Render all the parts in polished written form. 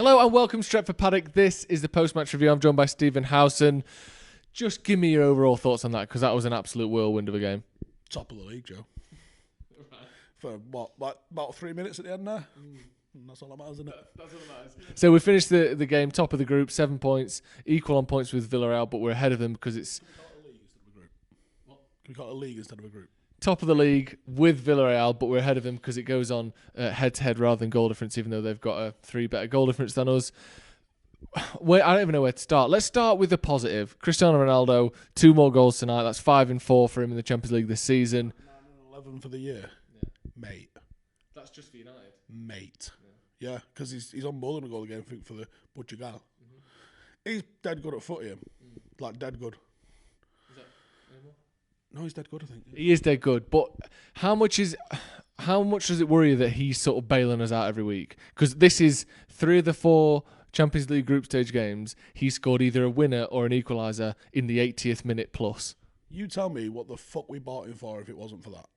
Hello and welcome to Stretford Paddock. This is the post-match review. I'm joined by Stephen Howson. Just give me your overall thoughts on that, because that was an absolute whirlwind of a game. Top of the league, Joe. Right. For what, about 3 minutes at the end there? That's all that matters, isn't it? That's all that matters. So we finished the game top of the group, 7 points, equal on points with Villarreal, but we're ahead of them because it's... Can we call it a league instead of a group? Top of the league with Villarreal, but we're ahead of them because it goes on head-to-head rather than goal difference, even though they've got a 3 better goal difference than us. I don't even know where to start. Let's start with the positive. Cristiano Ronaldo, 2 more goals tonight. That's 5 and 4 for him in the Champions League this season. 9 and 11 for the year. Yeah. Mate. That's just for United. Mate. Yeah, because he's on more than a goal a game, I think, for the Portugal. Mm-hmm. He's dead good at footy, like dead good. Is that anymore? No, he's dead good, I think. He is dead good, but how much does it worry you that he's sort of bailing us out every week? Because this is 3 of the 4 Champions League group stage games. He scored either a winner or an equaliser in the 80th minute plus. You tell me what the fuck we bought him for if it wasn't for that.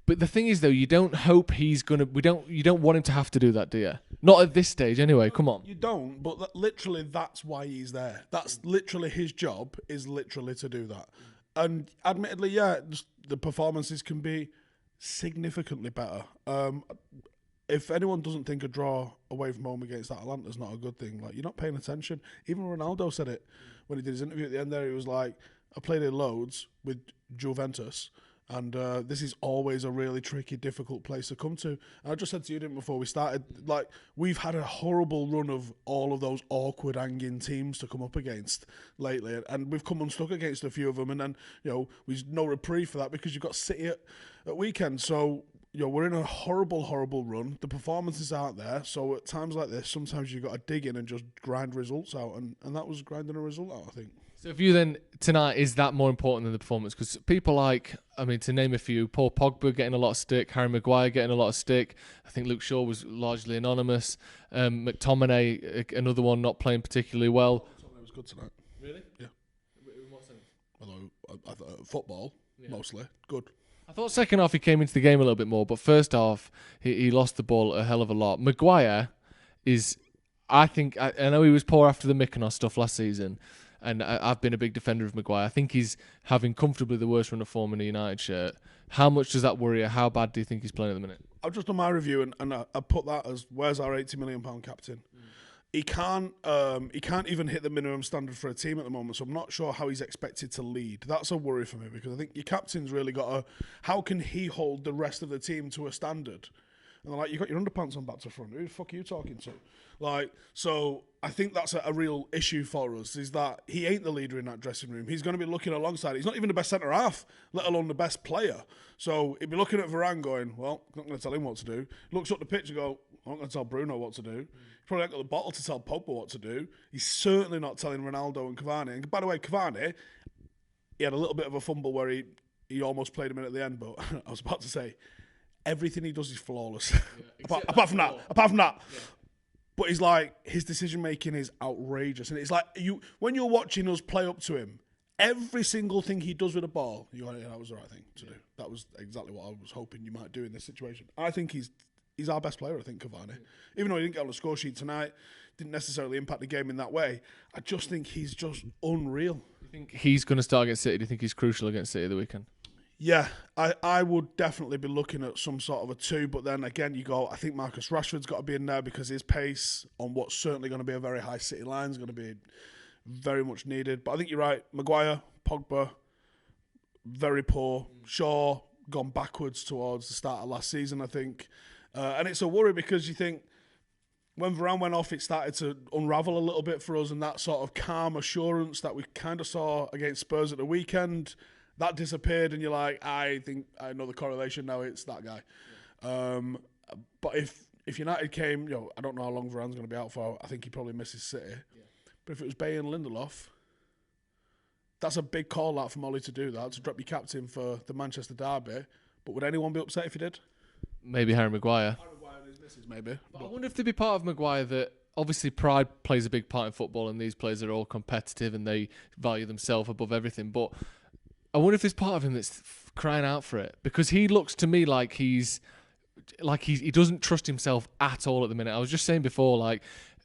But the thing is, though, you don't hope he's gonna. You don't want him to have to do that, do you? Not at this stage, anyway. Come on. You don't, but literally, that's why he's there. That's literally his job. Is literally to do that. And admittedly, yeah, the performances can be significantly better. If anyone doesn't think a draw away from home against Atalanta is not a good thing, like, you're not paying attention. Even Ronaldo said it when he did his interview at the end there. He was like, I played in loads with Juventus, and this is always a really tricky, difficult place to come to. And I just said to you before we started, like, we've had a horrible run of all of those awkward, hanging teams to come up against lately, and we've come unstuck against a few of them, and then, we've no reprieve for that because you've got City at weekend. So, we're in a horrible, horrible run. The performances aren't there. So at times like this, sometimes you've got to dig in and just grind results out, and that was grinding a result out, I think. So for you then, tonight, is that more important than the performance? Because people like, to name a few, Paul Pogba getting a lot of stick, Harry Maguire getting a lot of stick. I think Luke Shaw was largely anonymous. McTominay, another one, not playing particularly well. McTominay was good tonight. Really? Yeah. In what sense? Although, I thought football, mostly, good. I thought second half he came into the game a little bit more, but first half he lost the ball a hell of a lot. Maguire is, I know he was poor after the Mykonos stuff last season, and I've been a big defender of Maguire. I think he's having comfortably the worst run of form in a United shirt. How much does that worry you? How bad do you think he's playing at the minute? I've just done my review, and I put that as, where's our £80 million captain? He can't even hit the minimum standard for a team at the moment, so I'm not sure how he's expected to lead. That's a worry for me, because I think your captain's really got how can he hold the rest of the team to a standard? And they're like, you got your underpants on back to front. Who the fuck are you talking to? Like, so I think that's a real issue for us, is that he ain't the leader in that dressing room. He's going to be looking alongside. He's not even the best centre half, let alone the best player. So he'd be looking at Varane going, well, I'm not going to tell him what to do. Looks up the pitch and go, I'm not going to tell Bruno what to do. He's probably not got the bottle to tell Pogba what to do. He's certainly not telling Ronaldo and Cavani. And by the way, Cavani, he had a little bit of a fumble where he almost played him in at the end, but I was about to say, everything he does is flawless. Yeah, apart from that. Yeah. But he's like, his decision making is outrageous. And it's like, when you're watching us play up to him, every single thing he does with the ball, you go, yeah, that was the right thing to do. That was exactly what I was hoping you might do in this situation. I think he's our best player, I think, Cavani. Even though he didn't get on the score sheet tonight, didn't necessarily impact the game in that way, I just think he's just unreal. Do you think he's going to start against City? Do you think he's crucial against City the weekend? Yeah, I would definitely be looking at some sort of a 2, but then again, I think Marcus Rashford's got to be in there, because his pace on what's certainly going to be a very high City line is going to be very much needed. But I think you're right. Maguire, Pogba, very poor. Shaw, gone backwards towards the start of last season, I think. And it's a worry, because you think when Varane went off, it started to unravel a little bit for us, and that sort of calm assurance that we kind of saw against Spurs at the weekend, that disappeared, and you're like, I think I know the correlation now, it's that guy. Yeah. But if United came, I don't know how long Varane's going to be out for. I think he probably misses City. Yeah. But if it was Bay and Lindelof, that's a big call out from Ollie to do that, to drop your captain for the Manchester derby. But would anyone be upset if he did? Maybe Harry Maguire. Harry Maguire and his missus, maybe. But I wonder if there'd be part of Maguire that, obviously pride plays a big part in football, and these players are all competitive and they value themselves above everything. But I wonder if there's part of him that's crying out for it, because he looks to me like he doesn't trust himself at all at the minute. I was just saying before, like,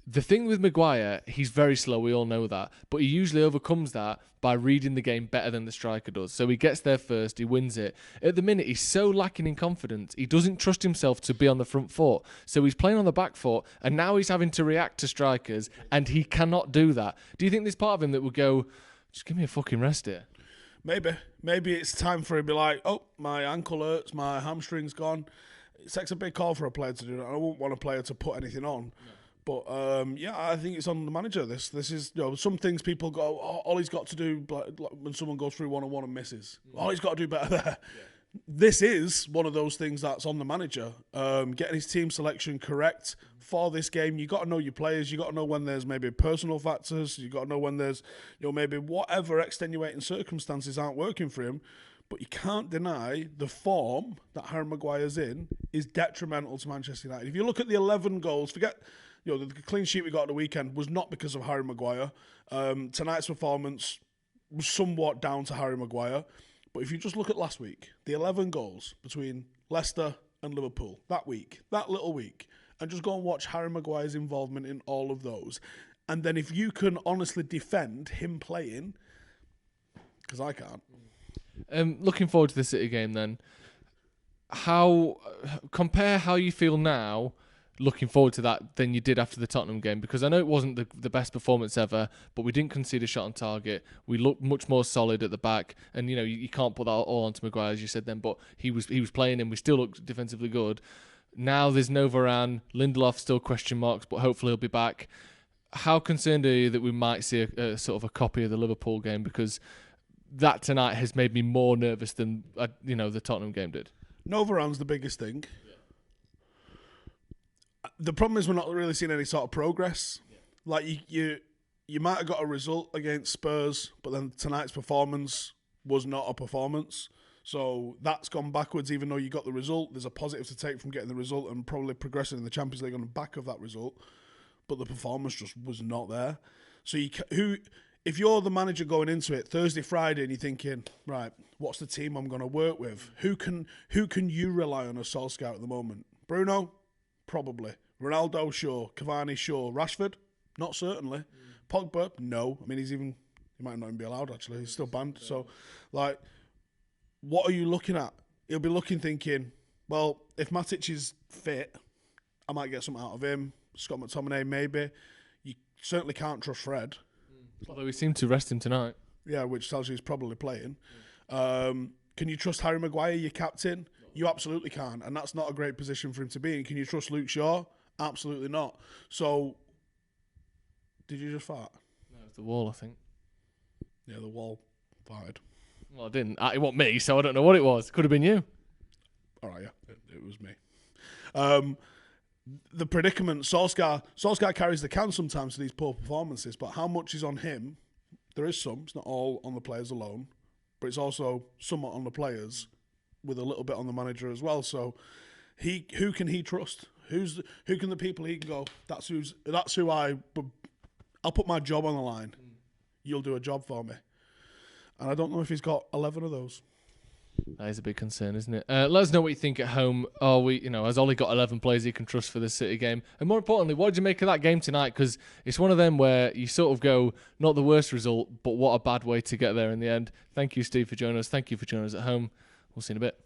The thing with Maguire, he's very slow, we all know that, but he usually overcomes that by reading the game better than the striker does. So he gets there first, he wins it. At the minute, he's so lacking in confidence, he doesn't trust himself to be on the front foot. So he's playing on the back foot, and now he's having to react to strikers, and he cannot do that. Do you think there's part of him that would go, just give me a fucking rest here? Maybe it's time for him to be like, oh, my ankle hurts, my hamstring's gone. It takes a big call for a player to do that. I wouldn't want a player to put anything on. No. But I think it's on the manager. This is, some things people go, all he's got to do, like when someone goes through 1-on-1 and misses, all he's got to do better there. Yeah. This is one of those things that's on the manager. Getting his team selection correct for this game. You got to know your players. You got to know when there's maybe personal factors. You got to know when there's, maybe whatever extenuating circumstances aren't working for him. But you can't deny the form that Harry Maguire's in is detrimental to Manchester United. If you look at the 11 goals, forget. The clean sheet we got at the weekend was not because of Harry Maguire. Tonight's performance was somewhat down to Harry Maguire. But if you just look at last week, the 11 goals between Leicester and Liverpool, that little week, and just go and watch Harry Maguire's involvement in all of those. And then if you can honestly defend him playing, because I can't. Looking forward to the City game then. Compare how you feel now looking forward to that than you did after the Tottenham game, because I know it wasn't the best performance ever, but we didn't concede a shot on target. We looked much more solid at the back, and you can't put that all onto Maguire, as you said then, but he was playing and we still looked defensively good. Now there's no Varane, Lindelof still question marks, but hopefully he'll be back. How concerned are you that we might see a sort of a copy of the Liverpool game, because that tonight has made me more nervous than the Tottenham game did? No Varane's the biggest thing. The problem is we're not really seeing any sort of progress. Yeah. Like you might have got a result against Spurs, but then tonight's performance was not a performance. So that's gone backwards, even though you got the result. There's a positive to take from getting the result and probably progressing in the Champions League on the back of that result. But the performance just was not there. So if you're the manager going into it Thursday, Friday, and you're thinking, right, what's the team I'm going to work with? Who can you rely on as Solskjaer at the moment? Bruno? Probably. Ronaldo, sure. Cavani, sure. Rashford? Not certainly. Pogba? No. I mean, he might not even be allowed, actually. He's still banned. So, what are you looking at? He'll be thinking, well, if Matic is fit, I might get something out of him. Scott McTominay, maybe. You certainly can't trust Fred. Although we seem to rest him tonight. Yeah, which tells you he's probably playing. Can you trust Harry Maguire, your captain? You absolutely can, and that's not a great position for him to be in. Can you trust Luke Shaw? Absolutely not. So, did you just fart? No, it was the wall, I think. Yeah, the wall farted. Well, I didn't. It wasn't me, so I don't know what it was. Could have been you. All right, yeah, it was me. The predicament, Solskjaer carries the can sometimes for these poor performances, but how much is on him? There is some. It's not all on the players alone, but it's also somewhat on the players, with a little bit on the manager as well. So, who can he trust? Who can the people he can go? That's who I'll put my job on the line. You'll do a job for me, and I don't know if he's got 11 of those. That is a big concern, isn't it? Let us know what you think at home. Has Ollie got 11 players he can trust for the City game? And more importantly, what did you make of that game tonight? Because it's one of them where you sort of go, not the worst result, but what a bad way to get there in the end. Thank you, Steve, for joining us. Thank you for joining us at home. We'll see you in a bit.